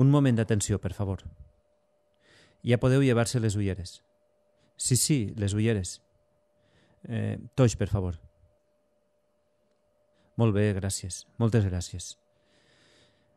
Un moment d'atenció, per favor. Ja podeu llevar-se les ulleres. Sí, les ulleres. Toix, per favor. Molt bé, gràcies. Moltes gràcies.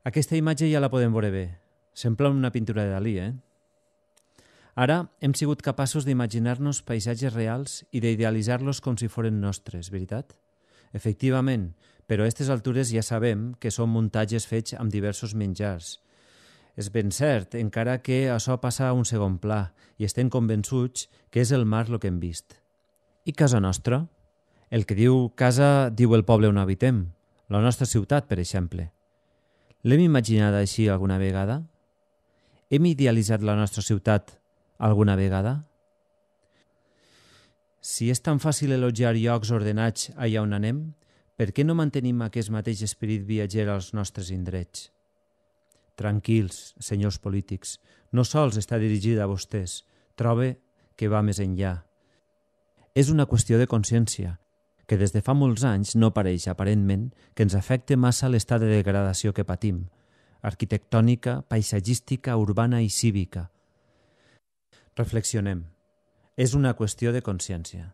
Aquesta imatge ja la podem veure bé. Sembla una pintura de Dalí, Ara hem sigut capaços d'imaginar-nos paisatges reals i d'idealitzar-los com si foren nostres, veritat? Efectivament, però a aquestes altures ja sabem que són muntatges fets amb diversos menjars. És ben cert, encara que això passa a un segon pla i estem convençuts que és el mar el que hem vist. I casa nostra? El que diu casa diu el poble on habitem, la nostra ciutat, per exemple. L'hem imaginada així alguna vegada? Hem idealitzat la nostra ciutat alguna vegada? Si és tan fàcil elogiar llocs ordenats allà on anem, per què no mantenim aquest mateix esperit viatger als nostres indrets? Tranquils, senyors polítics, no sols està dirigida a vostès, trobe que va més enllà. És una qüestió de consciència, que des de fa molts anys no pareix, aparentment, que ens afecte massa l'estat de degradació que patim, arquitectònica, paisatgística, urbana i cívica. Reflexionem. És una qüestió de consciència.